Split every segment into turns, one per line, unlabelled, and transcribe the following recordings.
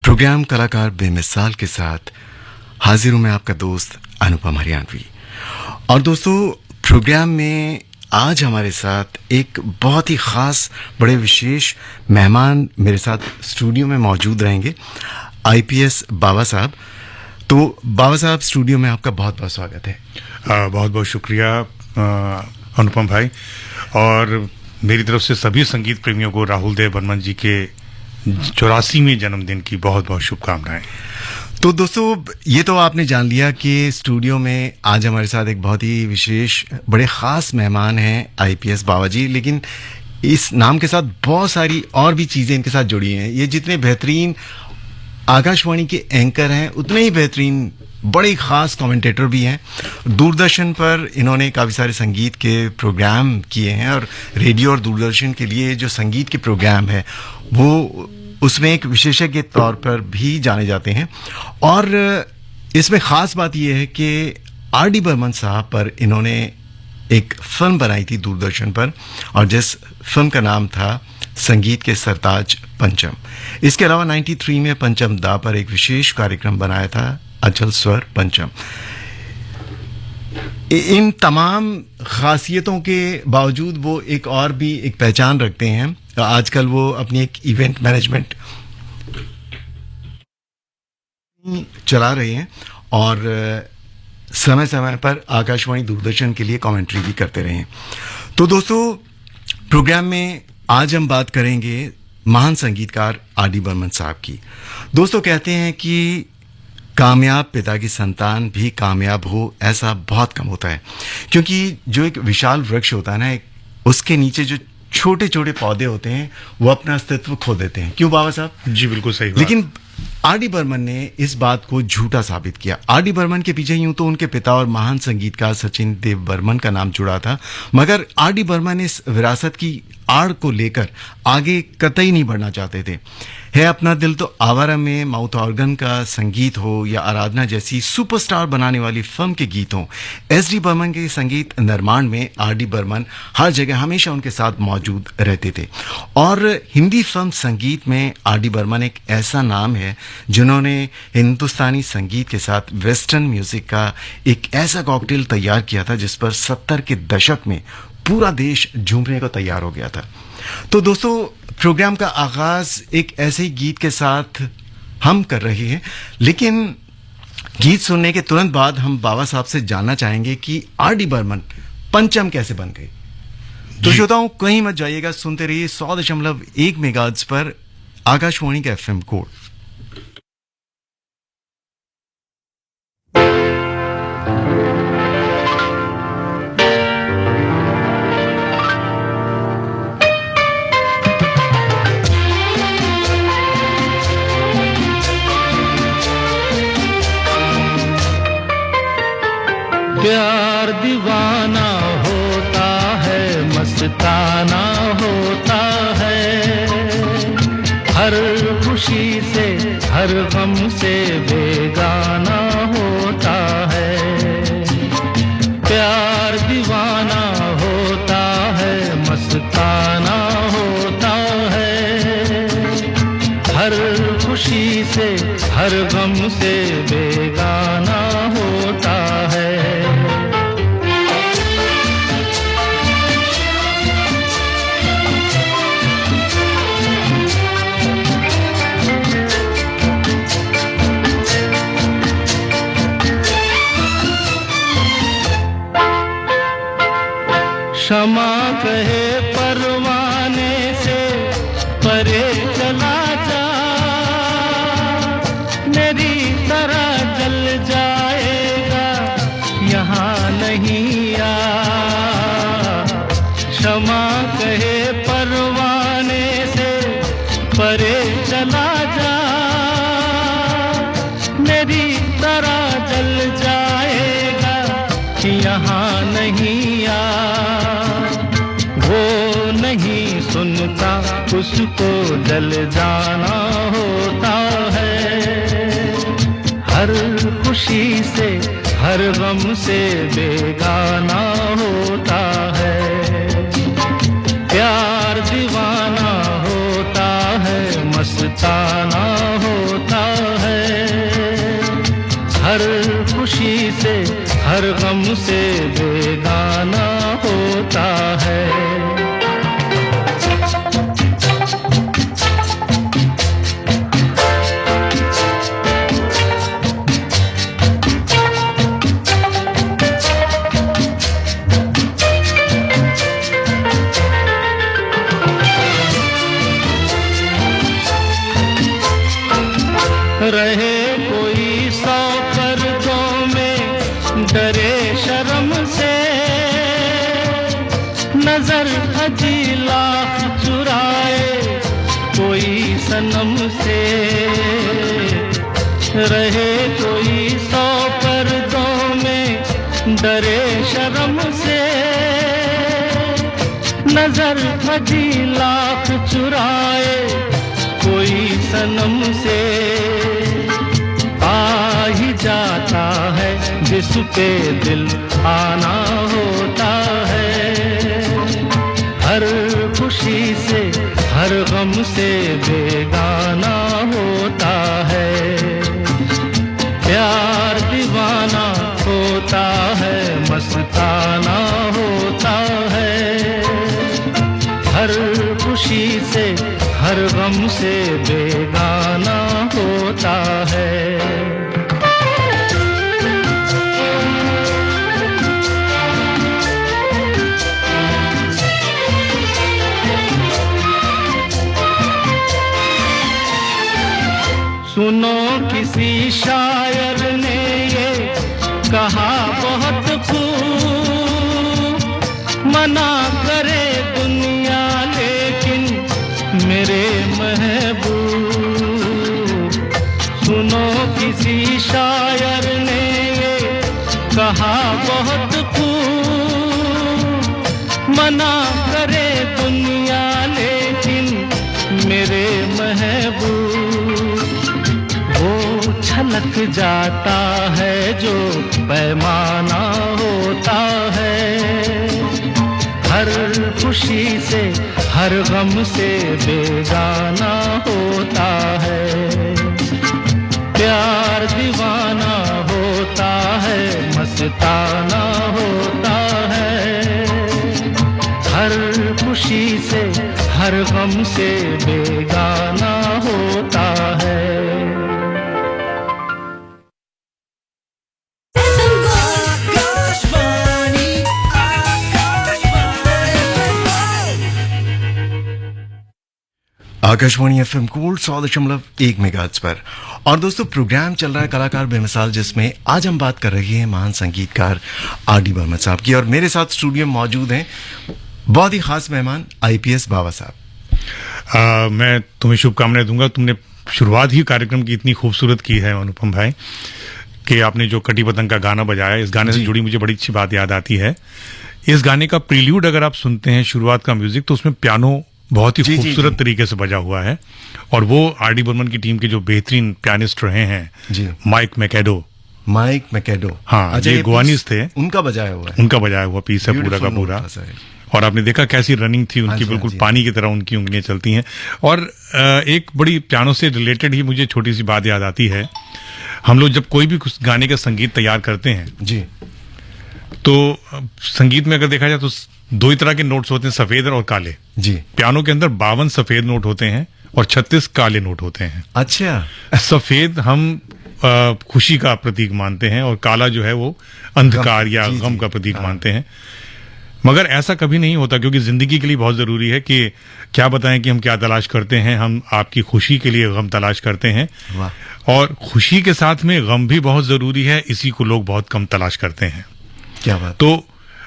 Programme कलाकार बेमिसाल के साथ हाजिर हूं मैं आपका दोस्त अनुपम हरियाणवी। और दोस्तों, प्रोग्राम में आज हमारे साथ एक बहुत ही खास बड़े विशेष मेहमान मेरे साथ स्टूडियो में मौजूद रहेंगे, आईपीएस बाबा साहब। तो बाबा साहब, स्टूडियो में आपका बहुत बहुत स्वागत है।
बहुत बहुत शुक्रिया अनुपम भाई, और मेरी तरफ से सभी संगीत प्रेमियों को राहुल देव बर्मन जी के 84वें जन्मदिन की बहुत बहुत शुभकामनाएं।
तो दोस्तों, ये तो आपने जान लिया कि स्टूडियो में आज हमारे साथ एक बहुत ही विशेष बड़े ख़ास मेहमान हैं आईपीएस बाबा जी, लेकिन इस नाम के साथ बहुत सारी और भी चीज़ें इनके साथ जुड़ी हैं। ये जितने बेहतरीन आकाशवाणी के एंकर हैं, उतने ही बेहतरीन बड़े ख़ास कमेंटेटर भी हैं। दूरदर्शन पर इन्होंने काफ़ी सारे संगीत के प्रोग्राम किए हैं, और रेडियो और दूरदर्शन के लिए जो संगीत के प्रोग्राम है वो उसमें एक विशेषज्ञ के तौर पर भी जाने जाते हैं। और इसमें ख़ास बात यह है कि आर.डी. बर्मन साहब पर इन्होंने एक फिल्म बनाई थी दूरदर्शन पर, और जिस फिल्म का नाम था संगीत के सरताज पंचम। इसके अलावा 93 में पंचम दा पर एक विशेष कार्यक्रम बनाया था, अचल स्वर पंचम। इन तमाम खासियतों के बावजूद वो एक और भी एक पहचान रखते हैं। आजकल वो अपनी एक इवेंट मैनेजमेंट चला रहे हैं, और समय समय पर आकाशवाणी दूरदर्शन के लिए कमेंट्री भी करते रहे हैं। तो दोस्तों, प्रोग्राम में आज हम बात करेंगे महान संगीतकार आर.डी. बर्मन साहब की। दोस्तों, कहते हैं कि कामयाब पिता की संतान भी कामयाब हो, ऐसा बहुत कम होता है, क्योंकि जो एक विशाल वृक्ष होता है ना, उसके नीचे जो छोटे छोटे पौधे होते हैं वो अपना अस्तित्व खो देते हैं। क्यों बाबा साहब?
जी बिल्कुल सही बात।
लेकिन आर.डी. बर्मन ने इस बात को झूठा साबित किया। आर.डी. बर्मन के पीछे यूं तो उनके पिता और महान संगीतकार सचिन देव बर्मन का नाम जुड़ा था, मगर आर.डी. बर्मन इस विरासत की आड़ को लेकर आगे कतई नहीं बढ़ना चाहते थे। है अपना दिल तो आवारा में माउथ ऑर्गन का संगीत हो, या आराधना जैसी सुपरस्टार बनाने वाली फिल्म के गीत हों, एस.डी. बर्मन के संगीत निर्माण में आर.डी. बर्मन हर जगह हमेशा उनके साथ मौजूद रहते थे। और हिंदी फिल्म संगीत में आर.डी. बर्मन एक ऐसा नाम है जिन्होंने हिंदुस्तानी संगीत के साथ वेस्टर्न म्यूजिक का एक ऐसा कॉकटेल तैयार किया था जिस पर 70 के दशक में पूरा देश झूमने को तैयार हो गया था। तो दोस्तों, प्रोग्राम का आगाज एक ऐसे ही गीत के साथ हम कर रहे हैं, लेकिन गीत सुनने के तुरंत बाद हम बाबा साहब से जानना चाहेंगे कि आर.डी. बर्मन पंचम कैसे बन गए। तो श्रोताओं, कहीं मत जाइएगा, सुनते रहिए 100.1 मेगाहर्ट्ज पर आकाशवाणी का एफएम कोड।
प्यार दीवाना होता है, मस्ताना होता है, हर खुशी से हर गम से बेगाना होता है। प्यार दीवाना होता है, मस्ताना होता है, हर खुशी से हर गम से बेगाना होता है। क्षमा कहे परवाने से परे चला जा, मेरी तरह जल जाएगा यहाँ नहीं आ। क्षमा कहे परवाने से परे चला जा, मेरी तरह जल जाएगा यहाँ नहीं आ। वो नहीं सुनता, उसको जल जाना होता है, हर खुशी से हर गम से बेगाना होता है। प्यार दीवाना होता है, मस्ताना होता हर खुशी से हर गम से बेगाना होता है। रहे कोई 100 पर्दों में डरे शर्म से, नजर हजी लाख चुराए कोई सनम से। रहे कोई 100 पर्दों में डरे शर्म से, नजर हजी लाख चुराए कोई सनम से। आ ही जाता है जिस पे दिल आना होता है, हर खुशी से हर गम से बेगाना होता है। प्यार दीवाना होता है, मस्ताना होता है, हर खुशी से हर गम से बेगाना होता है। सुनो किसी शायर ने ये कहा बहुत खूब, मना करे दुनिया लेकिन मेरे महबूब। सुनो किसी शायर ने ये कहा बहुत खूब, मना करे दुनिया लेकिन मेरे महबूब। वो छलक जाता है जो पैमाना होता है, हर खुशी से हर गम से बेगाना होता है। प्यार दीवाना होता है, मस्ताना होता है, हर खुशी से हर गम से बेगाना होता है।
आकाशवाणी एफएम गोल्ड 100.1 मेगाहर्ट्ज पर। और दोस्तों, प्रोग्राम चल रहा है कलाकार बेमिसाल, जिसमें आज हम बात कर रहे हैं महान संगीतकार आर.डी. बर्मन साहब की। और मेरे साथ स्टूडियो में मौजूद हैं बहुत ही खास मेहमान आईपीएस बाबा साहब।
मैं तुम्हें शुभकामनाएं दूंगा। तुमने शुरुआत ही कार्यक्रम की इतनी खूबसूरत की है अनुपम भाई, कि आपने जो कटी पतंग का गाना बजाया, इस गाने से जुड़ी मुझे बड़ी अच्छी बात याद आती है। इस गाने का प्रील्यूड अगर आप सुनते हैं, शुरुआत का म्यूजिक, तो उसमें पियानो बहुत ही खूबसूरत तरीके से बजा हुआ है। और वो आर.डी. बर्मन की टीम के जो बेहतरीन पियानिस्ट रहे हैं, माइक मैकेडो।
हाँ,
ये गोवानीज थे,
उनका बजाया हुआ
पीस है पूरा का पूरा। और आपने देखा कैसी रनिंग थी उनकी, बिल्कुल पानी की तरह उनकी उंगलियां चलती हैं। और एक बड़ी पियानो से रिलेटेड ही मुझे छोटी सी बात याद आती है। हम लोग जब कोई भी गाने का संगीत तैयार करते हैं
जी,
तो संगीत में अगर देखा जाए तो दो ही तरह के नोट्स होते हैं, सफेद और काले।
जी,
पियानो के अंदर 52 सफेद नोट होते हैं और 36 काले नोट होते हैं।
अच्छा।
सफेद हम खुशी का प्रतीक मानते हैं, और काला जो है वो अंधकार या गम का प्रतीक मानते हैं। मगर ऐसा कभी नहीं होता, क्योंकि जिंदगी के लिए बहुत जरूरी है कि क्या बताएं कि हम क्या तलाश करते हैं। हम आपकी खुशी के लिए गम तलाश करते हैं, और खुशी के साथ में गम भी बहुत जरूरी है। इसी को लोग बहुत कम तलाश करते हैं।
क्या बात।
तो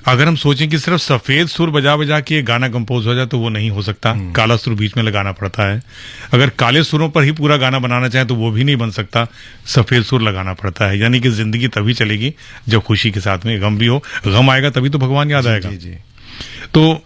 अगर हम सोचें कि सिर्फ सफेद सुर बजा बजा के गाना कंपोज हो जाए, तो वो नहीं हो सकता। काला सुर बीच में लगाना पड़ता है। अगर काले सुरों पर ही पूरा गाना बनाना चाहे तो वो भी नहीं बन सकता, सफेद सुर लगाना पड़ता है। यानी कि जिंदगी तभी चलेगी जब खुशी के साथ में गम भी हो। गम आएगा तभी तो भगवान याद आएगा।
जी।
तो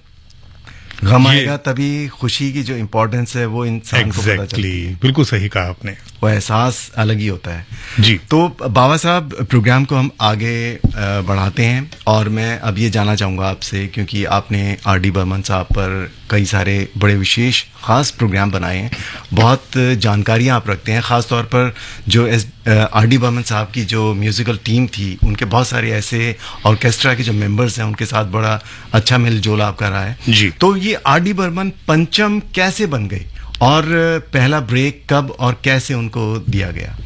गम
ये-
आएगा तभी खुशी की जो इम्पोर्टेंस है वो इंसान को पता चलती
एग्जैक्टली,
है।
बिल्कुल सही कहा आपने।
वो एहसास अलग ही होता है।
जी।
तो बाबा साहब, प्रोग्राम को हम आगे बढ़ाते हैं और मैं अब ये जानना चाहूँगा आपसे, क्योंकि आपने आर.डी. बर्मन साहब पर कई सारे बड़े विशेष ख़ास प्रोग्राम बनाए हैं, बहुत जानकारियाँ आप रखते हैं, ख़ास तौर पर जो आर.डी. बर्मन साहब की जो म्यूज़िकल टीम थी, उनके बहुत सारे ऐसे ऑर्केस्ट्रा के जो मेंबर्स हैं उनके साथ बड़ा अच्छा मेलजोल आपका रहा है।
जी।
तो ये आर.डी. बर्मन पंचम कैसे बन गई और पहला ब्रेक कब और कैसे उनको दिया गया?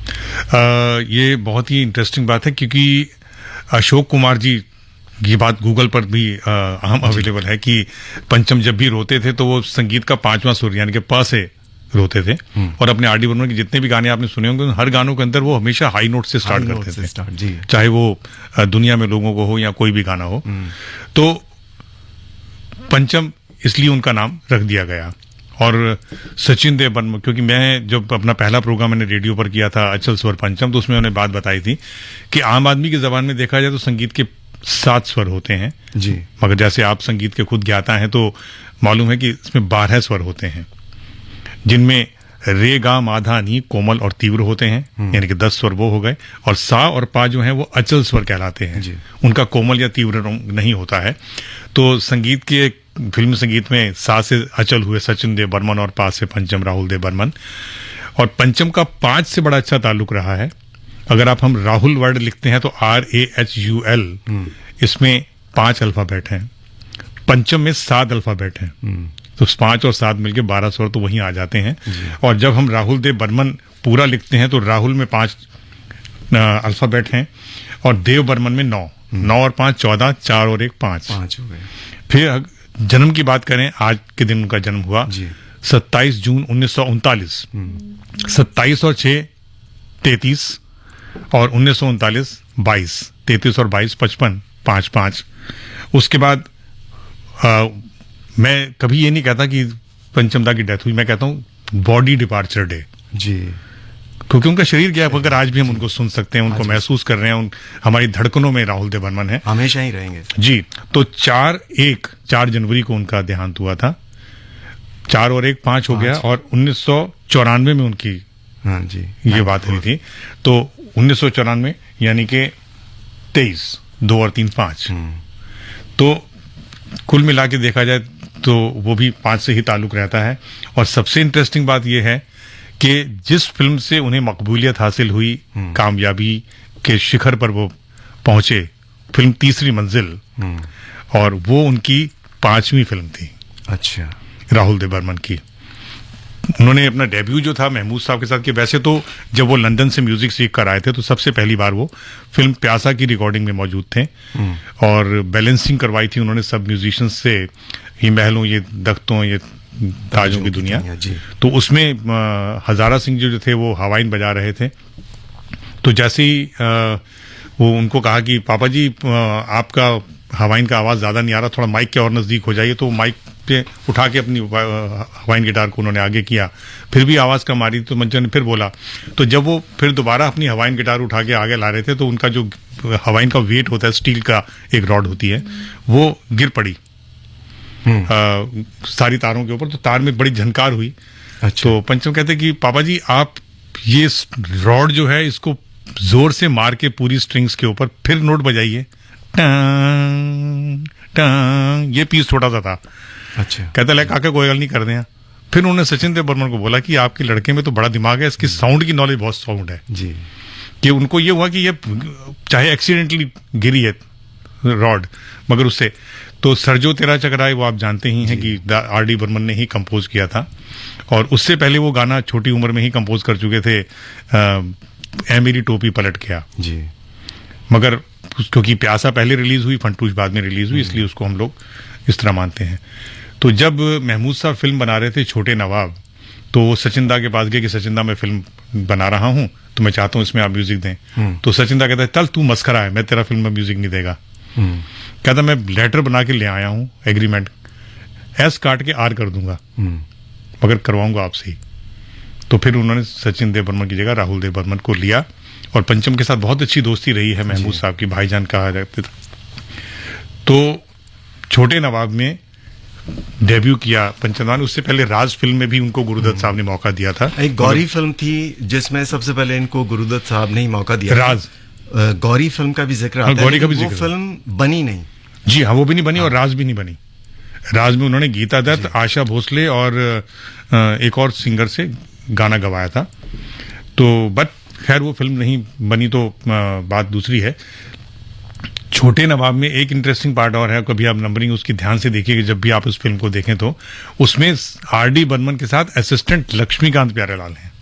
ये बहुत ही इंटरेस्टिंग बात है, क्योंकि अशोक कुमार जी, ये बात गूगल पर भी अहम अवेलेबल है कि पंचम जब भी रोते थे तो वो संगीत का 5वां सुर यानी कि प से रोते थे, और अपने आर.डी. बर्मन के जितने भी गाने आपने सुने होंगे, हर गानों के अंदर वो हमेशा हाई नोट से स्टार्ट करते थे,
जी।
चाहे वो दुनिया में लोगों को हो या कोई भी गाना हो। तो पंचम इसलिए उनका नाम रख दिया गया। और सचिन देव बर्मन, क्योंकि मैं जब अपना पहला प्रोग्राम मैंने रेडियो पर किया था अचल स्वर पंचम, तो उसमें उन्होंने बात बताई थी कि आम आदमी की जबान में देखा जाए तो संगीत के 7 स्वर होते हैं
जी।
मगर जैसे आप संगीत के खुद ज्ञाता हैं तो मालूम है कि इसमें 12 स्वर होते हैं, जिनमें रे गा माधा नी कोमल और तीव्र होते हैं, यानी कि 10 स्वर वो हो गए, और सा और पा जो हैं वो अचल स्वर कहलाते हैं
जी।
उनका कोमल या तीव्र नहीं होता है। तो संगीत के फिल्म संगीत में सा से अचल हुए सचिन देव बर्मन और पा से पंचम राहुल देव बर्मन, और पंचम का 5 से बड़ा अच्छा ताल्लुक रहा है। अगर हम राहुल वर्ड लिखते हैं तो RAHUL, इसमें 5 अल्फाबेट हैं, पंचम में 7 अल्फाबेट हैं, तो 5 और 7 मिलके 12 स्वर तो वहीं आ जाते हैं। और जब हम राहुल देव बर्मन पूरा लिखते हैं तो राहुल में 5 अल्फाबेट हैं और देव बर्मन में 9 और 5 14, 4 और 1 5
हो गए।
फिर जन्म की बात करें, आज के दिन उनका जन्म हुआ
जी।
27 जून 1939, 27 और 6 33, और 1939 22, 33 और 22 55, 5 उसके बाद मैं कभी ये नहीं कहता कि पंचमदा की डेथ हुई, मैं कहता हूँ बॉडी डिपार्चर डे,
जी।
क्योंकि उनका शरीर गया, मगर आज भी हम उनको सुन सकते हैं, उनको महसूस कर रहे हैं, हमारी धड़कनों में राहुल देव बर्मन है,
हमेशा ही रहेंगे।
जी। तो 4 जनवरी को उनका देहांत हुआ था, 4 और 1 5 हो गया, और 1994 में उनकी
हाँ जी,
ये बात हुई थी। तो 1994 यानी कि 23, 2 और 3 5, तो कुल मिला के देखा जाए तो वो भी 5 से ही ताल्लुक रहता है। और सबसे इंटरेस्टिंग बात यह है कि जिस फिल्म से उन्हें मकबूलियत हासिल हुई, कामयाबी के शिखर पर वो पहुंचे, फिल्म तीसरी मंजिल, और वो उनकी 5वीं फिल्म थी।
अच्छा।
राहुल देव बर्मन की। उन्होंने अपना डेब्यू जो था महमूद साहब के साथ किया। वैसे तो जब वो लंदन से म्यूजिक सीख कर आए थे तो सबसे पहली बार वो फिल्म प्यासा की रिकॉर्डिंग में मौजूद थे, और बैलेंसिंग करवाई थी उन्होंने सब म्यूजिशियंस से, ये महलों, ये दख्तों, ये ताजों की दुनिया।
जी।
तो उसमें हजारा सिंह जो थे वो हवाइन बजा रहे थे। तो जैसे ही वो उनको कहा कि पापा जी आपका हवाइन का आवाज़ ज़्यादा नहीं आ रहा, थोड़ा माइक के और नज़दीक हो जाइए, तो माइक पे उठा के अपनी हवाइन गिटार को उन्होंने आगे किया, फिर भी आवाज़ कम आ रही, तो मंचन ने फिर बोला। तो जब वो फिर दोबारा अपनी हवाइन गिटार उठा के आगे ला रहे थे तो उनका जो हवाइन का वेट होता है, स्टील का एक रॉड होती है, वो गिर पड़ी सारी तारों के ऊपर, तो तार में बड़ी झनकार हुई।
अच्छा।
तो पंचम कहते कि पापा जी आप ये रॉड जो है इसको जोर से मार के पूरी स्ट्रिंग्स के ऊपर फिर नोट बजाइए, टांग टांग, ये पीस छोटा सा था।
अच्छा।
कहता है काका कोई गल नहीं कर दें। फिर उन्होंने सचिन देव बर्मन को बोला कि आपके लड़के में तो बड़ा दिमाग है, इसकी साउंड की नॉलेज बहुत साउंड है
जी।
कि उनको ये हुआ कि ये चाहे एक्सीडेंटली गिरी है रॉड, मगर उससे तो सरजो तेरा चकराए वो आप जानते ही हैं कि आर.डी. बर्मन ने ही कंपोज किया था, और उससे पहले वो गाना छोटी उम्र में ही कंपोज कर चुके थे, ए मेरी टोपी पलट गया
जी।
मगर क्योंकि प्यासा पहले रिलीज हुई, फंटूश बाद में रिलीज हुई, इसलिए उसको हम लोग इस तरह मानते हैं। तो जब महमूद साहब फिल्म बना रहे थे छोटे नवाब, तो वो सचिन दा के पास गए कि सचिन दा मैं फिल्म बना रहा हूं तो मैं चाहता हूं इसमें आप म्यूजिक दें। तो सचिन दा कहता है चल तू मस्करा है, मैं तेरा फिल्म में म्यूजिक नहीं देगा। कहता मैं लेटर बना के ले आया हूं एग्रीमेंट, एस काट के आर कर दूंगा, मगर करवाऊंगा आपसे ही। तो फिर उन्होंने सचिन देव बर्मन की जगह राहुल देव बर्मन को लिया, और पंचम के साथ बहुत अच्छी दोस्ती रही है महमूद साहब की, भाईजान कहा जाता था। तो छोटे नवाब में डेब्यू किया पंचतंत्र, उससे पहले राज फिल्म में भी उनको गुरुदत्त साहब ने मौका दिया था।
एक गौरी फिल्म थी जिसमें सबसे पहले इनको गुरुदत्त साहब ने ही मौका दिया था।
राज,
गौरी फिल्म का भी जिक्र आता है,
गौरी का भी
लेकिन
जिक्र,
वो फिल्म बनी नहीं।
जी हाँ, वो भी नहीं बनी और राज भी नहीं बनी। राज में उन्होंने गीता दत्त, आशा भोसले और एक और सिंगर से गाना गवाया था। तो बट खैर वो फिल्म नहीं बनी, तो बात दूसरी है। छोटे नवाब में एक इंटरेस्टिंग पार्ट और है, कभी आप नंबरिंग उसकी ध्यान से देखिए, जब भी आप उस फिल्म को देखें तो उसमें आर.डी. बर्मन के साथ असिस्टेंट लक्ष्मीकांत प्यारेलाल हैं।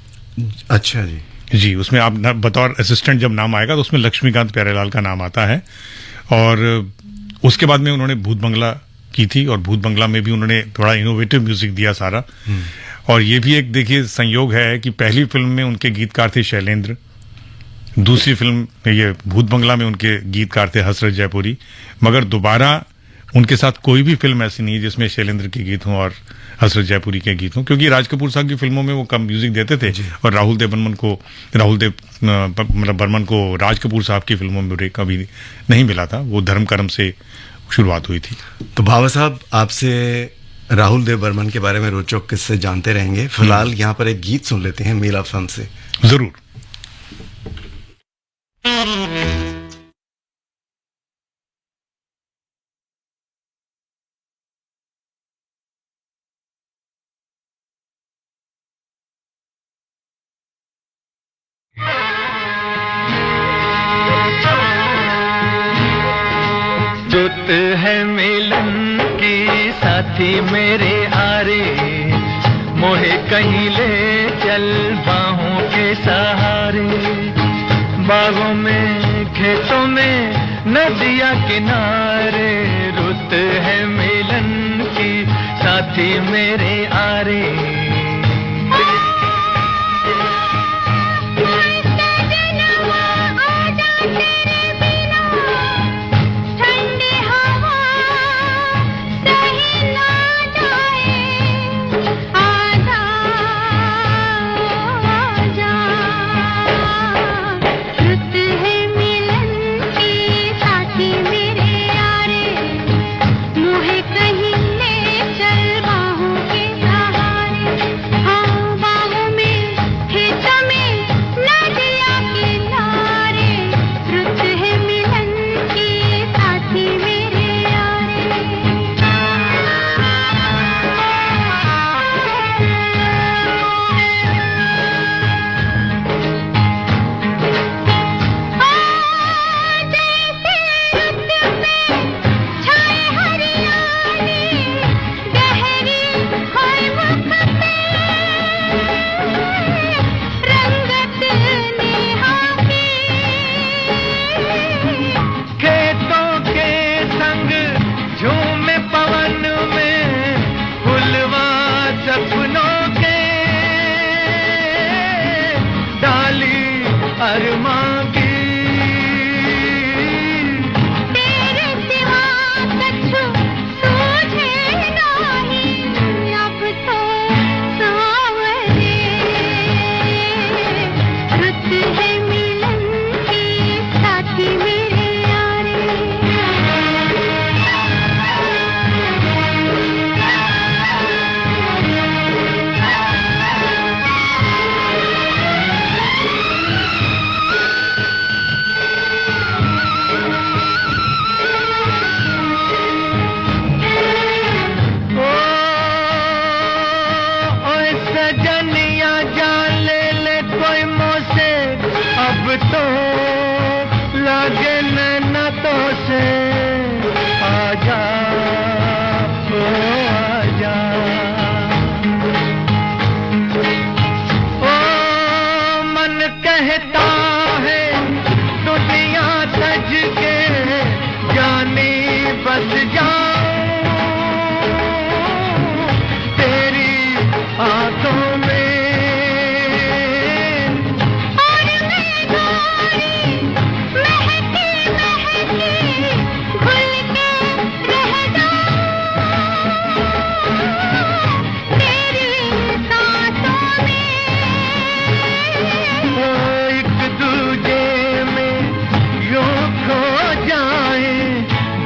अच्छा जी।
जी, उसमें आप बतौर असिस्टेंट जब नाम आएगा तो उसमें लक्ष्मीकांत प्यारेलाल का नाम आता है। और उसके बाद में उन्होंने भूत बंगला की थी, और भूत बंगला में भी उन्होंने थोड़ा इनोवेटिव म्यूजिक दिया सारा। और ये भी एक देखिए संयोग है कि पहली फिल्म में उनके गीतकार थे शैलेंद्र, दूसरी फिल्म में ये भूत बंगला में उनके गीतकार थे हसरत जयपुरी, मगर दोबारा उनके साथ कोई भी फिल्म ऐसी नहीं है जिसमें शैलेंद्र के गीत हों और हसरत जयपुरी के गीत हों, क्योंकि राज कपूर साहब की फिल्मों में वो कम म्यूजिक देते थे और राहुल देव बर्मन को राज कपूर साहब की फिल्मों में ब्रेक कभी नहीं मिला था। वो धर्म कर्म से शुरुआत हुई थी।
तो भावा साहब, आपसे राहुल देव बर्मन के बारे में रोचक किस्से जानते रहेंगे। फिलहाल यहाँ पर एक गीत सुन लेते हैं मेला फिल्म से।
जरूर।
रुत है मिलन की साथी मेरे आरे, मोहे कहीं ले चल बाहों के सहारे। बागों में खेतों में नदिया किनारे, रुत है मिलन की साथी मेरे आरे। तो लागे नैनतों से आजा ओ आजा। ओ मन कहता है दुनिया सज के जानी बस जाऊं तेरी आंखों में।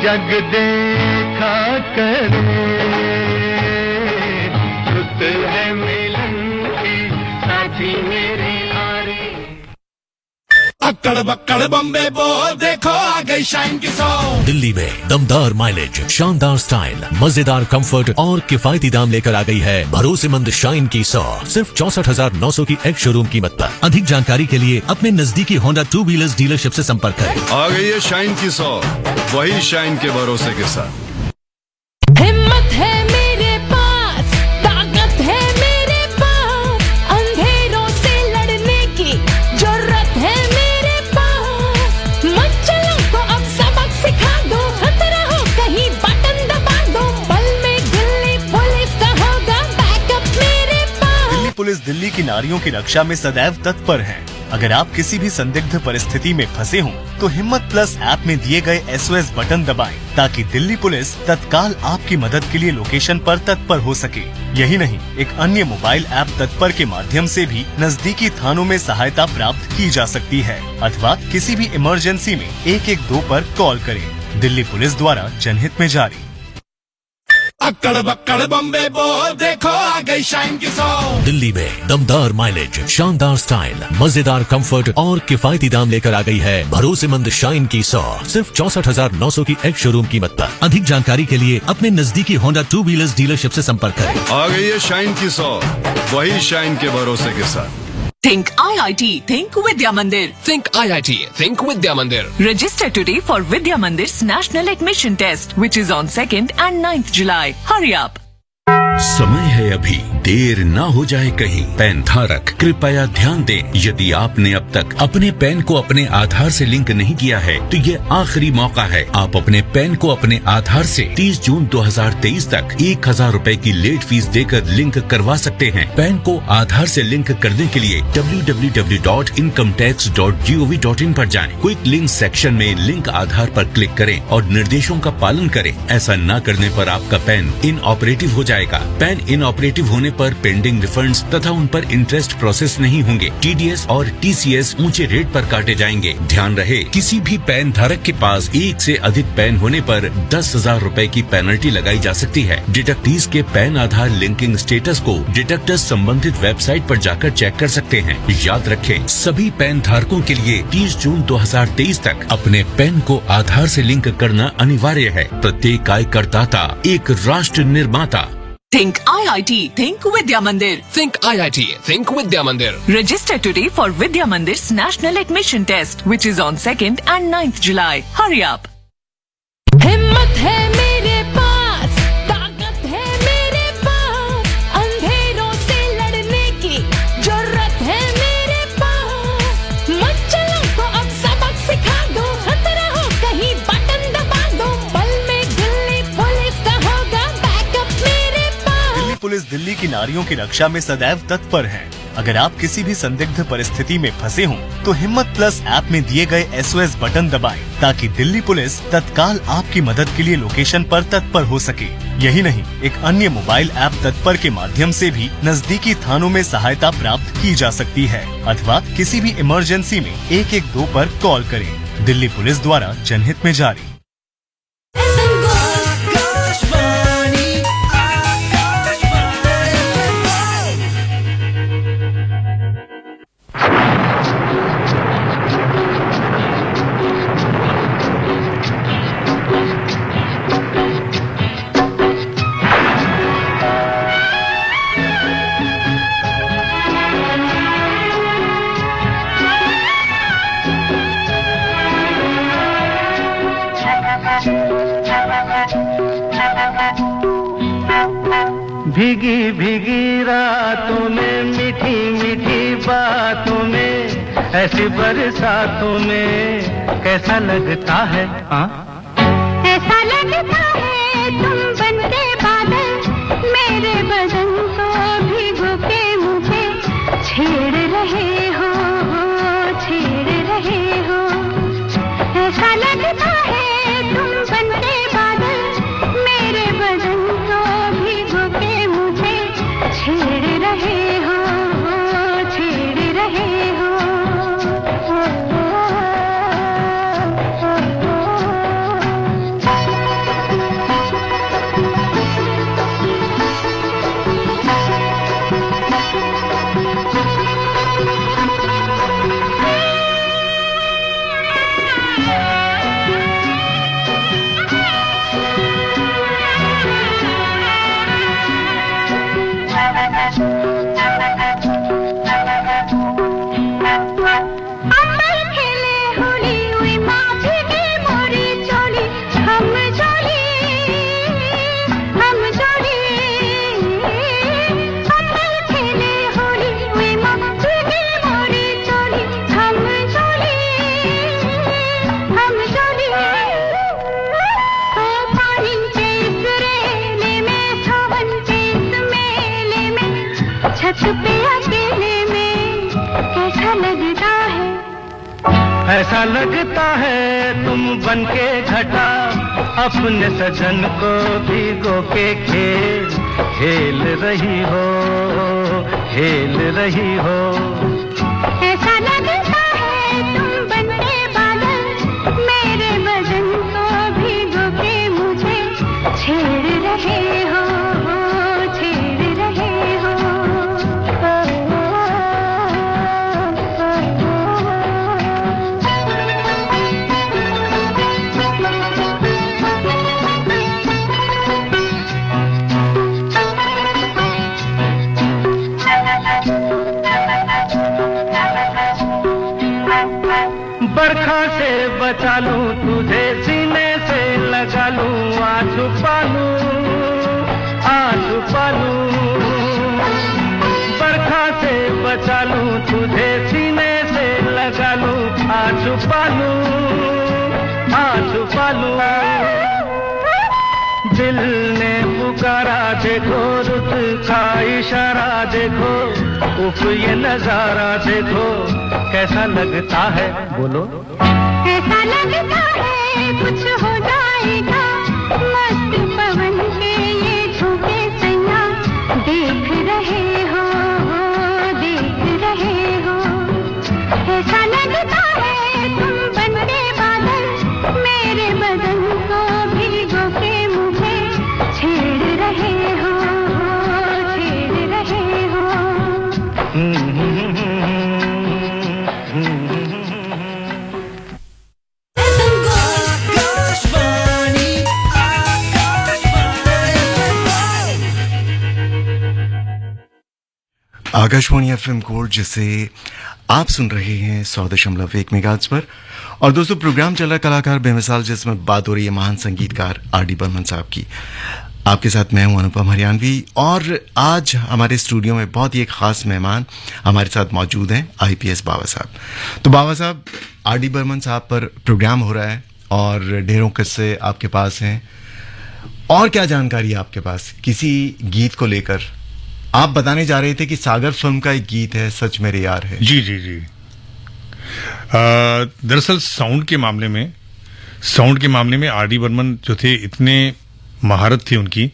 जग देखा करे।
अक्कड़ बक्कड़ बम्बे बोल देखो आ गई शाइन की सौ।
दिल्ली में दमदार माइलेज, शानदार स्टाइल, मजेदार कंफर्ट और किफायती दाम लेकर आ गई है भरोसेमंद शाइन की 100 सिर्फ 64,900 की एक्स शोरूम कीमत पर। अधिक जानकारी के लिए अपने नजदीकी होंडा टू व्हीलर्स डीलरशिप से संपर्क करें।
आ गई है शाइन की 100, वही शाइन के भरोसे के साथ।
हिम्मत है मेरे पास, ताकत है मेरे पास, अंधेरों से लड़ने की जरूरत है मेरे पास। मच्छरों को अब सबक सिखा दो, खतरा हो कहीं बटन दबा दो, पल में दिल्ली पुलिस का होगा बैकअप मेरे पास।
दिल्ली पुलिस दिल्ली की नारियों की रक्षा में सदैव तत्पर है। अगर आप किसी भी संदिग्ध परिस्थिति में फंसे हों, तो हिम्मत प्लस ऐप में दिए गए SOS बटन दबाएं, ताकि दिल्ली पुलिस तत्काल आपकी मदद के लिए लोकेशन पर तत्पर हो सके। यही नहीं, एक अन्य मोबाइल ऐप तत्पर के माध्यम से भी नजदीकी थानों में सहायता प्राप्त की जा सकती है, अथवा किसी भी इमरजेंसी में 112 पर कॉल करें। दिल्ली पुलिस द्वारा जनहित में जारी।
अक्कड़ बक्कड़ बम्बे बोल देखो आ गई शाइन की सौ।
दिल्ली में दमदार माइलेज, शानदार स्टाइल, मजेदार कंफर्ट और किफायती दाम लेकर आ गई है भरोसेमंद शाइन की 100 सिर्फ 64,900 की एक्स शोरूम कीमत पर। अधिक जानकारी के लिए अपने नजदीकी होंडा टू व्हीलर्स डीलरशिप से संपर्क करें।
आ गई है शाइन की 100, वही शाइन के भरोसे के साथ।
Think IIT, think Vidya Mandir.
Think IIT, think Vidya Mandir.
Register today for Vidya Mandir's National Admission Test, which is on 2nd and 9th July. Hurry up.
समय है अभी, देर ना हो जाए कहीं। पैन धारक कृपया ध्यान दें, यदि आपने अब तक अपने पैन को अपने आधार से लिंक नहीं किया है, तो ये आखिरी मौका है। आप अपने पैन को अपने आधार से 30 जून 2023 तक 1,000 रुपए की लेट फीस देकर लिंक करवा सकते हैं। पैन को आधार से लिंक करने के लिए www.incometax.gov.in पर जाएं। क्विक लिंक सेक्शन में लिंक आधार पर क्लिक करें और निर्देशों का पालन करें। ऐसा न करने पर आपका पैन इनऑपरेटिव हो जाएगा। पैन इनऑपरेटिव होने पर पेंडिंग रिफंड्स तथा उन पर इंटरेस्ट प्रोसेस नहीं होंगे। TDS और TCS ऊंचे रेट पर काटे जाएंगे। ध्यान रहे, किसी भी पैन धारक के पास एक से अधिक पैन होने पर 10,000 रुपए की पेनल्टी लगाई जा सकती है। डिटेक्टीज के पैन आधार लिंकिंग स्टेटस को डिटेक्टर्स संबंधित वेबसाइट पर जाकर चेक कर सकते हैं। याद रखें, सभी पैन धारकों के लिए 30 जून 2023 तक अपने पैन को आधार से लिंक करना अनिवार्य है। प्रत्येक आयकरदाता एक राष्ट्र निर्माता।
Think IIT, think Vidya Mandir.
Think IIT, think Vidya Mandir.
Register today for Vidya Mandir's National Admission Test, which is on 2nd and 9th July. Hurry up.
हिम्मत है मेरे पास, ताकत है मेरे पास, अंधेरों से लड़ने की जरूरत है मेरे पास। मच्छरों को अब सबक सिखा दो, खतरा हो कहीं बटन दबा दो, पल में दिल्ली पुलिस का होगा बैकअप मेरे पास।
दिल्ली पुलिस दिल्ली की नारियों की रक्षा में सदैव तत्पर है। अगर आप किसी भी संदिग्ध परिस्थिति में फंसे हों, तो हिम्मत प्लस ऐप में दिए गए SOS बटन दबाएं, ताकि दिल्ली पुलिस तत्काल आपकी मदद के लिए लोकेशन पर तत्पर हो सके। यही नहीं, एक अन्य मोबाइल ऐप तत्पर के माध्यम से भी नजदीकी थानों में सहायता प्राप्त की जा सकती है, अथवा किसी भी इमरजेंसी में 112 पर कॉल करें। दिल्ली पुलिस द्वारा जनहित में जारी।
भीगी भीगी रातों में, मीठी मीठी बातों में, ऐसी बरसातों में कैसा लगता है?
ऐसा लगता है तुम बनके बादल, मेरे बदन को भिगो के मुझे छेड़ रहे हो, छेड़ रहे हो। ऐसा लगता है तुम बनके बादल, मेरे बदन को भिगो के मुझे छेड़ रहे हो, छेड़ रहे हो।
ऐसा लगता है तुम बनके घटा अपने सजन को भिगो के खेल रही हो, खेल रही हो।
ऐसा लगता है तुम बनके बादल मेरे बदन को भिगो के मुझे छेड़ रहे हो, छेड़ रहे हो।
बरखा से बचा लूं तुझे, सीने से लगा लूं, आंसू पालूं, आंसू पालूं। बरखा से बचा लूं तुझे, सीने से लगा लूं, आंसू पालूं, आंसू पालूं। दिल ने पुकारा देखो, रुत का इशारा देखो, उफ ये नजारा देखो, कैसा लगता है बोलो।
ऐसा लगता है कुछ हो जाएगा, मस्त पवन के ये झोंके सैया देख रहे हो, देख रहे हो। ऐसा लगता है तुम बनके बादल मेरे बदन को भिगो के मुझे छेड़ रहे हो, छेड़ रहे हो।
आकाशवाणी एफएम कोड जिसे आप सुन रहे हैं 100.1 मेगाहर्ट्ज पर। और दोस्तों प्रोग्राम चला कलाकार बेमिसाल, जिसमें बात हो रही है महान संगीतकार आर.डी. बर्मन साहब की। आपके साथ मैं हूं अनुपम हरियाणवी और आज हमारे स्टूडियो में बहुत ही एक खास मेहमान हमारे साथ मौजूद हैं, आईपीएस बाबा साहब। तो बाबा साहब, आर.डी. बर्मन साहब पर प्रोग्राम हो रहा है और ढेरों किस्से आपके पास हैं, और क्या जानकारी है आपके पास किसी गीत को लेकर? आप बताने जा रहे थे कि सागर फिल्म का एक गीत है, सच मेरे यार है।
जी जी जी। दरअसल साउंड के मामले में आर.डी. बर्मन जो थे, इतने महारत थी उनकी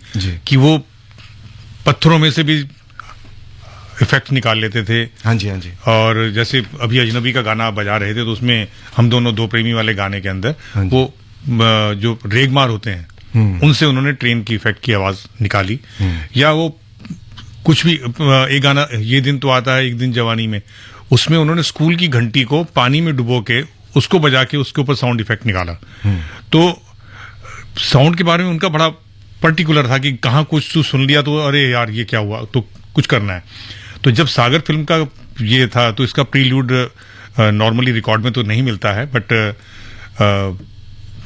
कि वो पत्थरों में से भी इफेक्ट निकाल लेते थे।
हाँ जी, हाँ जी।
और जैसे अभी अजनबी का गाना बजा रहे थे, तो उसमें हम दोनों दो प्रेमी वाले गाने के अंदर वो जो रेगमार होते हैं उनसे उन्होंने ट्रेन की इफेक्ट की आवाज निकाली। या वो कुछ भी एक गाना ये दिन तो आता है एक दिन जवानी में, उसमें उन्होंने स्कूल की घंटी को पानी में डुबो के उसको बजा के उसके ऊपर साउंड इफेक्ट निकाला। तो साउंड के बारे में उनका बड़ा पर्टिकुलर था कि कहाँ कुछ तू सुन लिया तो अरे यार ये क्या हुआ, तो कुछ करना है। तो जब सागर फिल्म का ये था तो इसका प्रील्यूड नॉर्मली रिकॉर्ड में तो नहीं मिलता है, बट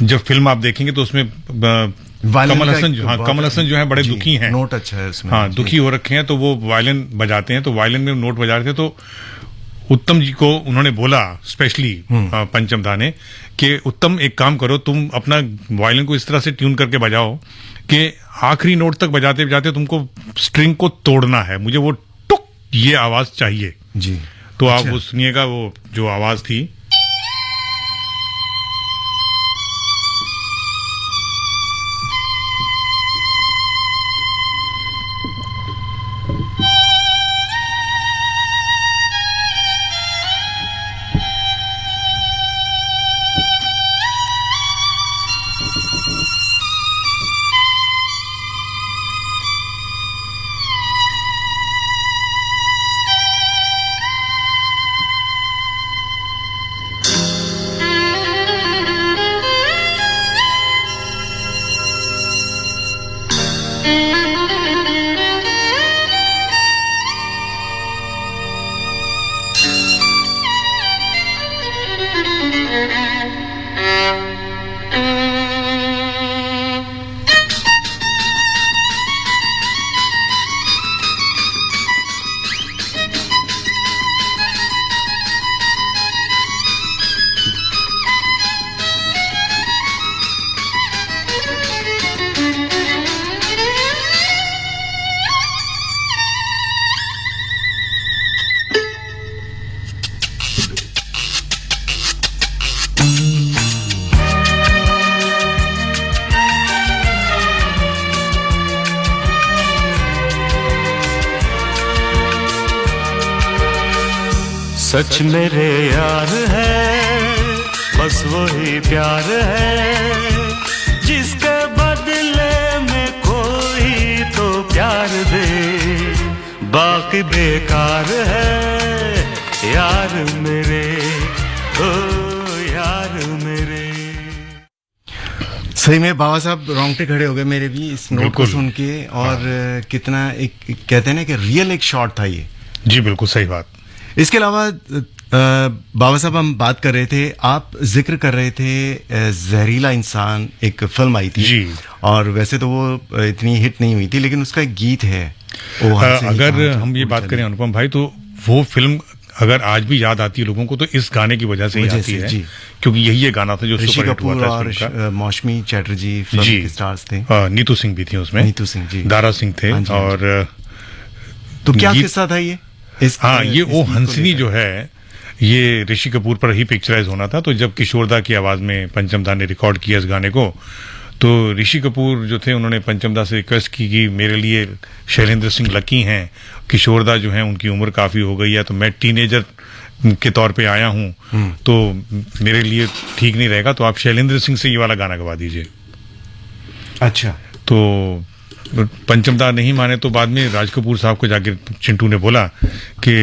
जब फिल्म आप देखेंगे तो उसमें कमल हसन जो है बड़े दुखी हैं।
नोट अच्छा है उसमें।
हाँ, दुखी हो रखे हैं, तो वो वायलिन बजाते हैं, तो वायलिन में नोट बजा रहे थे, तो उत्तम जी को उन्होंने बोला स्पेशली पंचम दा ने कि उत्तम एक काम करो, तुम अपना वायलिन को इस तरह से ट्यून करके बजाओ कि आखिरी नोट तक बजाते बजाते तुमको स्ट्रिंग को तोड़ना है, मुझे वो टुक ये आवाज चाहिए
जी।
तो आप वो सुनिएगा, वो जो आवाज थी।
सच मेरे यार है, बस वही प्यार है जिसके बदले में कोई तो प्यार दे, बाकी बेकार है यार मेरे, ओ यार मेरे।
सही में बाबा साहब रोंगटे खड़े हो गए मेरे भी इस नोट को सुन के। और कितना एक कहते हैं ना कि रियल एक शॉट था ये।
जी बिल्कुल सही बात।
इसके अलावा बाबा साहब हम बात कर रहे थे, आप जिक्र कर रहे थे जहरीला इंसान, एक फिल्म आई थी
जी।
और वैसे तो वो इतनी हिट नहीं हुई थी, लेकिन उसका एक गीत है
अगर हम ये बात करें अनुपम भाई, तो वो फिल्म अगर आज भी याद आती है लोगों को तो इस गाने की वजह से ही आती है, क्योंकि यही ये गाना था जो
ऋषि
सुपर हिट हुआ
कपूर
था
और मौसमी चैटर्जी फिल्म के स्टार्स थे।
नीतू सिंह भी थी उसमें,
नीतू सिंह जी,
दारा सिंह थे। और
तो क्या किस्सा था ये?
ये ओ हंसनी जो है ये ऋषि कपूर पर ही पिक्चराइज होना था। तो जब किशोरदा की आवाज में पंचमदा ने रिकॉर्ड किया इस गाने को, तो ऋषि कपूर जो थे उन्होंने पंचमदा से रिक्वेस्ट की कि मेरे लिए शैलेंद्र सिंह लकी हैं, किशोरदा जो हैं उनकी उम्र काफी हो गई है, तो मैं टीनेजर के तौर पे आया हूं, तो मेरे लिए ठीक नहीं रहेगा, तो आप शैलेंद्र सिंह से ये वाला गाना गवा दीजिए।
अच्छा।
तो पंचमदा नहीं माने तो बाद में राज कपूर साहब को जाके चिंटू ने बोला कि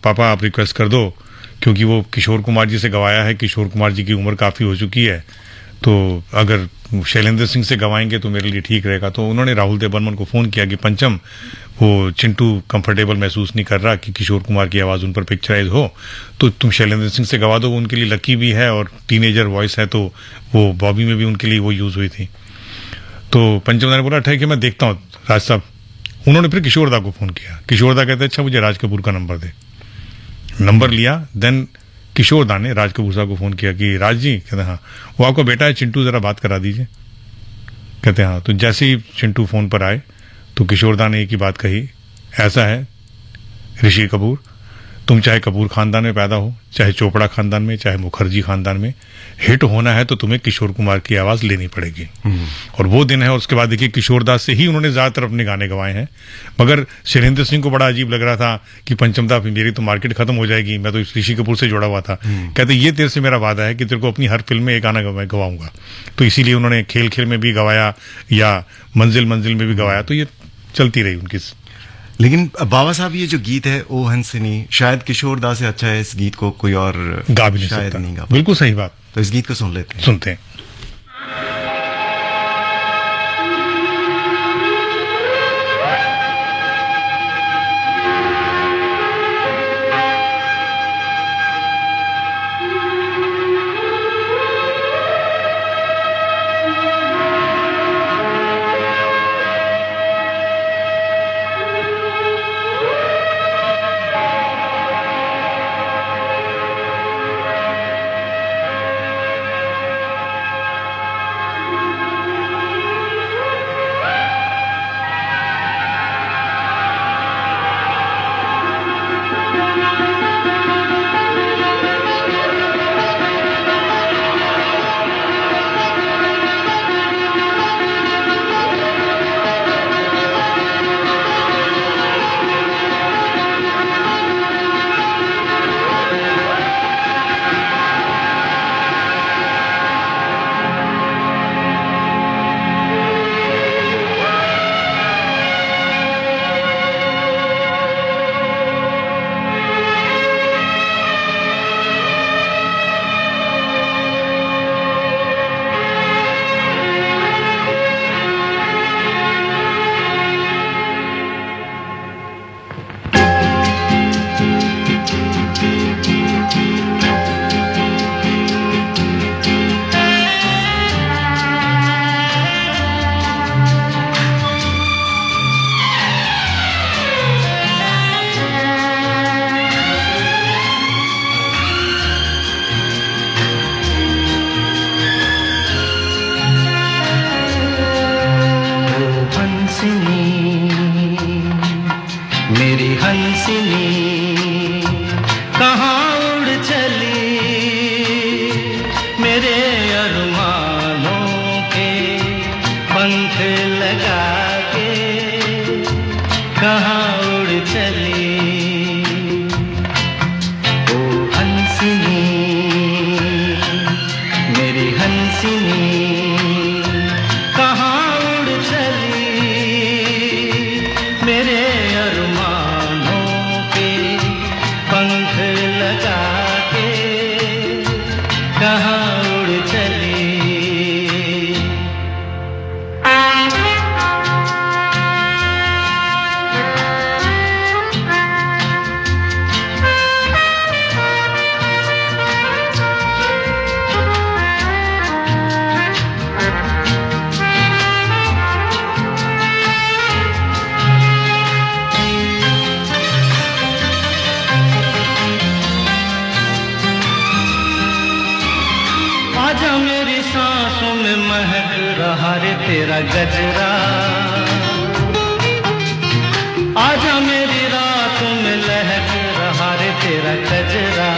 पापा आप रिक्वेस्ट कर दो, क्योंकि वो किशोर कुमार जी से गवाया है, किशोर कुमार जी की उम्र काफी हो चुकी है, तो अगर शैलेंद्र सिंह से गवाएंगे तो मेरे लिए ठीक रहेगा। तो उन्होंने राहुल देव बर्मन को फोन किया कि पंचम, वो चिंटू कंफर्टेबल महसूस नहीं कर रहा कि किशोर कुमार की आवाज उन पर पिक्चराइज हो, तो तुम शैलेंद्र सिंह से गवा दो, वो उनके लिए लकी भी है और टीनेजर वॉइस है, तो वो बॉबी में भी उनके लिए वो यूज हुई थी। तो पंचमदा ने बोला ठीक है मैं देखता हूँ राज साहब। उन्होंने फिर किशोरदा को फोन किया, किशोरदा कहते अच्छा मुझे राज कपूर का नंबर दे। नंबर लिया, देन किशोरदा ने राज कपूर साहब को फोन किया कि राज जी, कहते हाँ, वो आपका बेटा है चिंटू, जरा बात करा दीजिए। कहते हाँ। तो जैसे ही चिंटू फोन पर आए तो किशोरदा ने एक ही बात कही, ऐसा है ऋषि कपूर, तुम चाहे कपूर खानदान में पैदा हो, चाहे चोपड़ा खानदान में, चाहे मुखर्जी खानदान में, हिट होना है तो तुम्हें किशोर कुमार की आवाज लेनी पड़ेगी। और वो दिन है। और उसके बाद देखिए किशोरदास से ही उन्होंने ज्यादातर अपने गाने गवाए हैं। मगर शैलेंद्र सिंह को बड़ा अजीब लग रहा था कि पंचमदा मेरी तो मार्केट खत्म हो जाएगी, मैं तो ऋषि कपूर से जुड़ा हुआ था। कहते ये तेरे से मेरा वादा है कि तेरे को अपनी हर फिल्म में एक गाना गवाऊंगा। तो इसीलिए उन्होंने खेल खेल में भी गवाया या मंजिल मंजिल में भी गवाया, तो ये चलती रही उनकी।
लेकिन बाबा साहब ये जो गीत है ओ हंसनी, शायद किशोरदा से अच्छा है, इस गीत को कोई और
गा भी नहीं
शायद
सकता।
नहीं गा।
बिल्कुल सही बात।
तो इस गीत को सुन लेते हैं।
सुनते हैं।
कहाँ उड़ चली। आजा मेरी सांसों में महक रहा रे तेरा गजरा, आजा मेरी रातों में लहक रहा रे तेरा गजरा।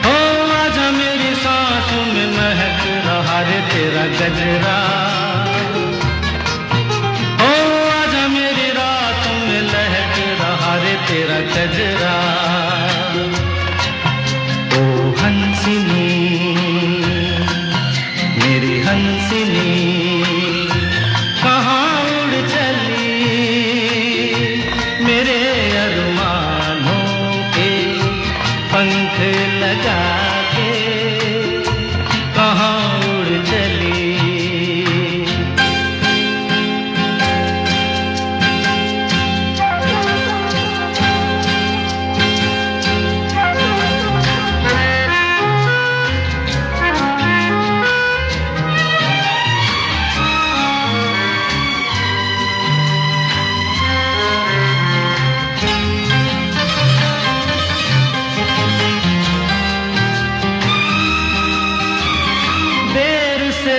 ओ आजा मेरी सांसों में महक रहा रे तेरा गजरा। ओ आजा मेरी रातों में लहक रहा रे तेरा गजरा। हंसिनी मेरी हंसिनी कहाँ उड़ चली, मेरे अरमानों के पंख लगा के कहाँ उड़ चली।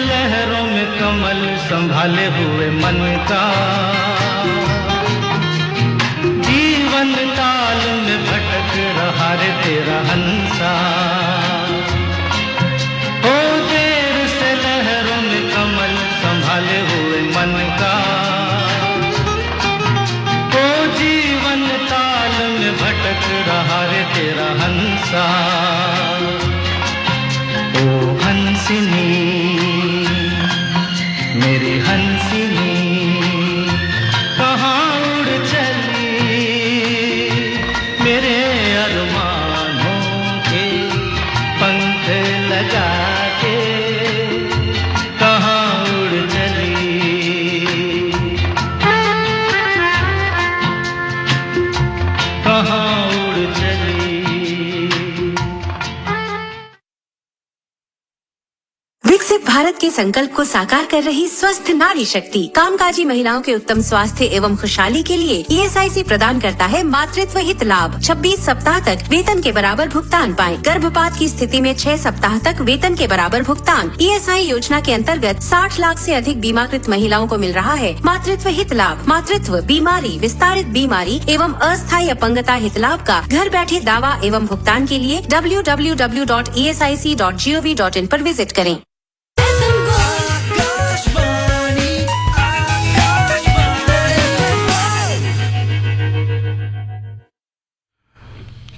लहरों में कमल संभाले हुए मन का, जीवन ताल में भटक रहा रे तेरा हंसा। ओ देर से लहरों में कमल संभाले हुए मन का, ओ जीवन ताल में भटक रहा रे तेरा हंसा। ओ हंसिनी मेरी हंसिनी कहाँ उड़ चली, मेरे अरमानों के पंख लगा के कहाँ उड़ चली। कहाँ उड़ चली।
विकसित भारत के संकल्प को साकार कर रही स्वस्थ नारी शक्ति कामकाजी महिलाओं के उत्तम स्वास्थ्य एवं खुशहाली के लिए ईएसआईसी प्रदान करता है मातृत्व हित लाभ। 26 सप्ताह तक वेतन के बराबर भुगतान पाएं। गर्भपात की स्थिति में 6 सप्ताह तक वेतन के बराबर भुगतान। ईएसआई योजना के अंतर्गत 60 लाख से अधिक बीमाकृत महिलाओं को मिल रहा है मातृत्व हित लाभ। मातृत्व, बीमारी, विस्तारित बीमारी एवं अस्थायी अपंगता हित लाभ का घर बैठे दावा एवं भुगतान के लिए www.esic.gov.in पर विजिट करें।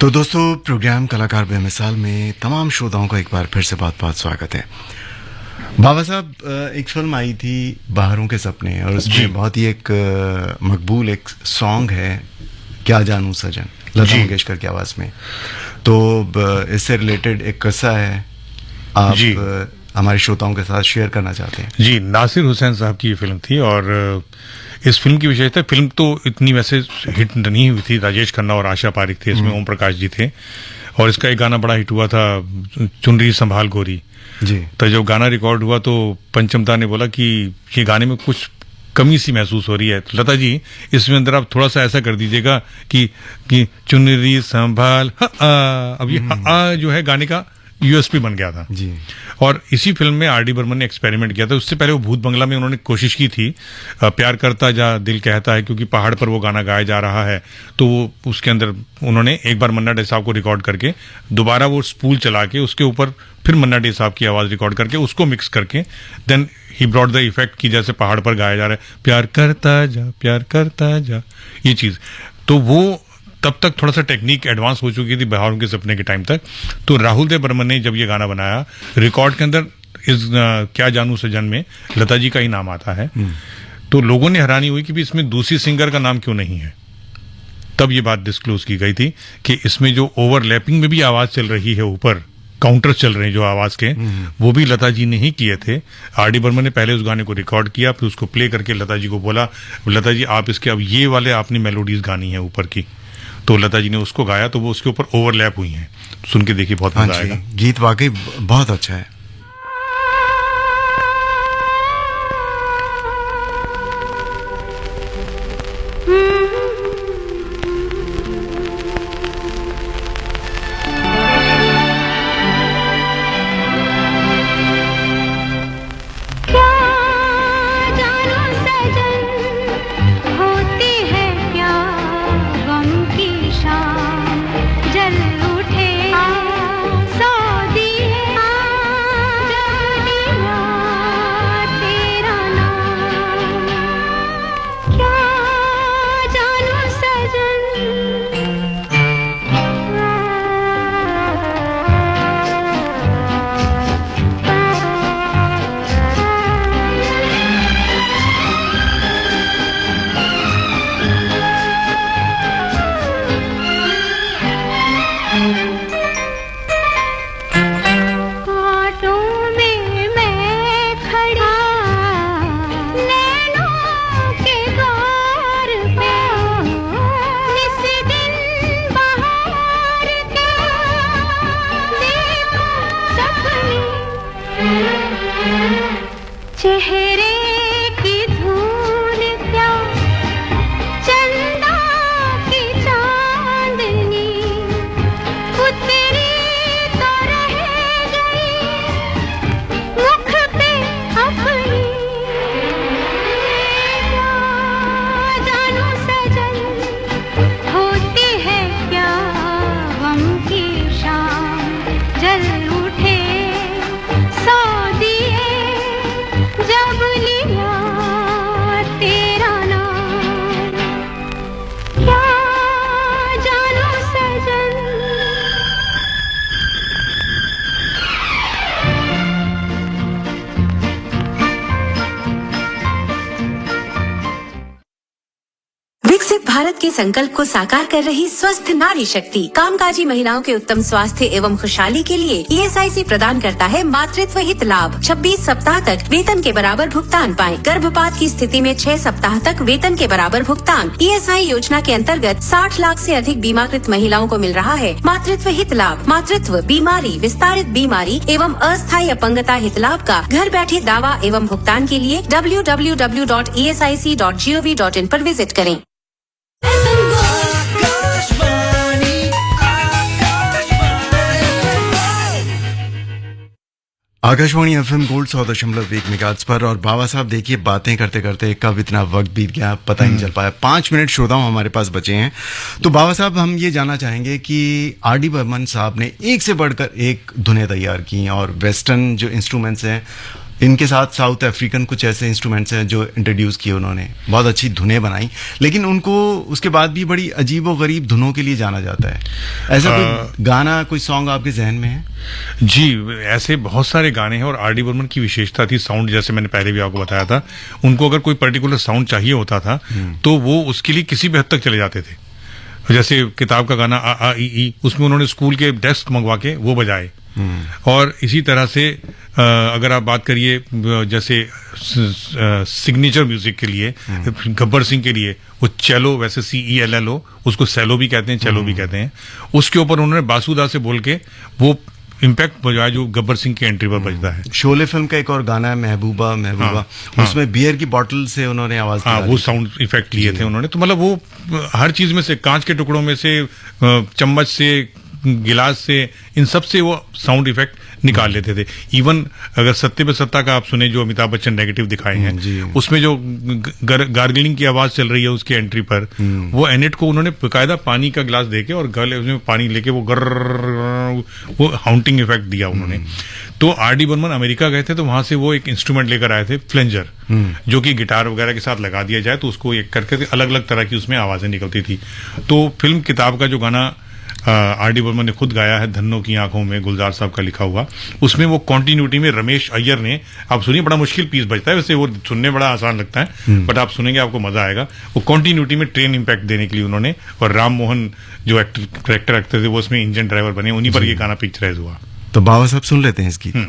तो दोस्तों, प्रोग्राम कलाकार बेमिसाल में तमाम श्रोताओं का एक बार फिर से बहुत बहुत स्वागत है। बाबा साहब, एक फिल्म आई थी बाहरों के सपने, और उसमें बहुत ही एक मकबूल एक सॉन्ग है क्या जानूं सजन, लता मंगेशकर की आवाज में। तो इससे रिलेटेड एक किस्सा है, आप हमारे श्रोताओं के साथ शेयर करना चाहते हैं?
जी, नासिर हुसैन साहब की ये फिल्म थी, और इस फिल्म की विशेषता, फिल्म तो इतनी वैसे हिट नहीं हुई थी, राजेश खन्ना और आशा पारिक थे इसमें, ओम प्रकाश जी थे, और इसका एक गाना बड़ा हिट हुआ था, चुनरी संभाल गोरी
जी।
तो जब गाना रिकॉर्ड हुआ तो पंचमदा ने बोला कि ये गाने में कुछ कमी सी महसूस हो रही है, तो लता जी इसमें अंदर आप थोड़ा सा ऐसा कर दीजिएगा कि चुनरी संभाल अब ये जो है गाने का यूएसपी बन गया था
जी।
और इसी फिल्म में आर डी बर्मन ने एक्सपेरिमेंट किया था। उससे पहले वो भूत बंगला में उन्होंने कोशिश की थी, प्यार करता जा दिल कहता है, क्योंकि पहाड़ पर वो गाना गाया जा रहा है, तो वो उसके अंदर उन्होंने एक बार मन्ना डे साहब को रिकॉर्ड करके दोबारा वो स्पूल चला के उसके ऊपर फिर मन्ना डे साहब की आवाज रिकॉर्ड करके उसको मिक्स करके then he brought the effect की जैसे पहाड़ पर गाया जा रहा है प्यार करता जा, ये चीज। तो वो तब तक थोड़ा सा टेक्निक एडवांस हो चुकी थी बहारों के सपने के टाइम तक। तो राहुल देव बर्मन ने जब ये गाना बनाया, रिकॉर्ड के अंदर इस क्या जानू सजन में लता जी का ही नाम आता है, तो लोगों ने हैरानी हुई कि भी इसमें दूसरी सिंगर का नाम क्यों नहीं है। तब ये बात डिस्क्लोज की गई थी कि इसमें जो ओवरलैपिंग में भी आवाज चल रही है, ऊपर काउंटर चल रहे हैं जो आवाज के, वो भी लता जी ने ही किए थे। आर डी बर्मन ने पहले उस गाने को रिकॉर्ड किया, फिर उसको प्ले करके लता जी को बोला, लता जी आप इसके अब ये वाले आपने मेलोडीज गानी है ऊपर की, तो लता जी ने उसको गाया, तो वो उसके ऊपर ओवरलैप हुई हैं। सुन के देखिए, बहुत मजा आएगा।
गीत वाकई बहुत अच्छा है।
भारत के संकल्प को साकार कर रही स्वस्थ नारी शक्ति कामकाजी महिलाओं के उत्तम स्वास्थ्य एवं खुशहाली के लिए ईएसआईसी प्रदान करता है मातृत्व हित लाभ। 26 सप्ताह तक वेतन के बराबर भुगतान पाएं। गर्भपात की स्थिति में 6 सप्ताह तक वेतन के बराबर भुगतान। ईएसआई योजना के अंतर्गत 60 लाख से अधिक बीमाकृत महिलाओं को मिल रहा है मातृत्व हित लाभ। मातृत्व, बीमारी, विस्तारित बीमारी एवं अस्थायी अपंगता हित लाभ का घर बैठे दावा एवं भुगतान के लिए www.esic.gov.in पर विजिट करें।
आकाशवाणी एफएम गोल्ड 100.1 मेगाहर्ट्ज पर। और बाबा साहब देखिए, बातें करते करते कब इतना वक्त बीत गया पता ही नहीं चल पाया। 5 मिनट श्रोताओं हमारे पास बचे हैं। तो बाबा साहब, हम ये जानना चाहेंगे कि आर डी बर्मन साहब ने एक से बढ़कर एक धुनें तैयार की, और वेस्टर्न जो इंस्ट्रूमेंट्स हैं इनके साथ साउथ अफ्रीकन कुछ ऐसे इंस्ट्रूमेंट्स हैं जो इंट्रोड्यूस किए उन्होंने। बहुत अच्छी धुनें बनाई, लेकिन उनको उसके बाद भी बड़ी अजीब व गरीब धुनों के लिए जाना जाता है। ऐसा कोई गाना, कोई सॉन्ग आपके जहन में है?
जी, ऐसे बहुत सारे गाने हैं। और आर डी बर्मन की विशेषता थी साउंड, जैसे मैंने पहले भी आपको बताया था। उनको अगर कोई पर्टिकुलर साउंड चाहिए होता था तो वो उसके लिए किसी भी हद तक चले जाते थे। जैसे किताब का गाना आ ई, उसमें उन्होंने स्कूल के डेस्क मंगवा के वो बजाए। और इसी तरह से अगर आप बात करिए जैसे सिग्नेचर म्यूजिक के लिए, गब्बर सिंह के लिए वो चेलो, वैसे CELLO, उसको सेलो भी कहते हैं, चेलो भी कहते हैं, उसके ऊपर उन्होंने बासुदा से बोल के वो इम्पैक्ट बजाया जो गब्बर सिंह की एंट्री पर बजता है।
शोले फिल्म का एक और गाना है महबूबा महबूबा, उसमें बियर की बोतल से उन्होंने आवाज,
वो साउंड इफेक्ट लिए थे उन्होंने। तो मतलब वो हर चीज में से, कांच के टुकड़ों में से, चम्मच से, गिलास से, इन सब से वो साउंड इफेक्ट निकाल लेते थे। इवन अगर सत्ते पे सत्ता का आप सुने, जो अमिताभ बच्चन नेगेटिव दिखाए हैं, उसमें जो गार्गलिंग की आवाज चल रही है उसकी एंट्री पर, वो एनेट को उन्होंने बकायदा पानी का गिलास देके और गले उसमें पानी लेके वो हाउंटिंग इफेक्ट दिया उन्होंने। तो आर डी बर्मन अमेरिका गए थे, तो वहां से वो एक इंस्ट्रूमेंट लेकर आए थे, फ्लेंजर, जो कि गिटार वगैरह के साथ लगा दिया जाए तो उसको एक करके अलग अलग तरह की उसमें आवाजें निकलती थी। तो फिल्म किताब का जो गाना आर डी बर्मन ने खुद गाया है, धन्नो की आंखों में, गुलजार साहब का लिखा हुआ। उसमें वो कॉन्टिन्यूटी में रमेश अय्यर ने, आप सुनिए, बड़ा मुश्किल पीस बजता है, वैसे वो सुनने बड़ा आसान लगता है, बट आप सुनेंगे आपको मजा आएगा। वो कॉन्टिन्यूटी में ट्रेन इम्पैक्ट देने के लिए उन्होंने, और राम मोहन जो करेक्टर एक्टर थे वो उसमें इंजन ड्राइवर बने, उन्हीं पर ये गाना पिक्चराइज हुआ।
तो बाबा साहब सुन लेते हैं इस गीत।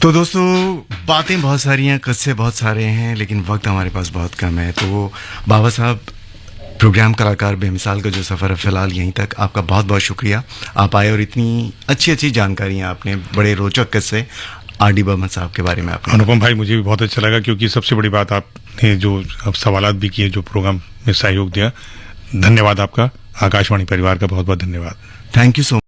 तो दोस्तों, बातें बहुत सारी हैं, किस्से बहुत सारे हैं, लेकिन वक्त हमारे पास बहुत कम है। तो बाबा साहब, प्रोग्राम कलाकार बेमिसाल का जो सफ़र है फिलहाल यहीं तक। आपका बहुत बहुत शुक्रिया, आप आए और इतनी अच्छी अच्छी जानकारियाँ आपने, बड़े रोचक किस्से आर डी बर्मन साहब के बारे में आपने।
अनुपम भाई, मुझे भी बहुत अच्छा लगा, क्योंकि सबसे बड़ी बात आपने जो सवालात भी किए, जो प्रोग्राम में सहयोग दिया, धन्यवाद आपका। आकाशवाणी परिवार का बहुत बहुत धन्यवाद।
Thank you so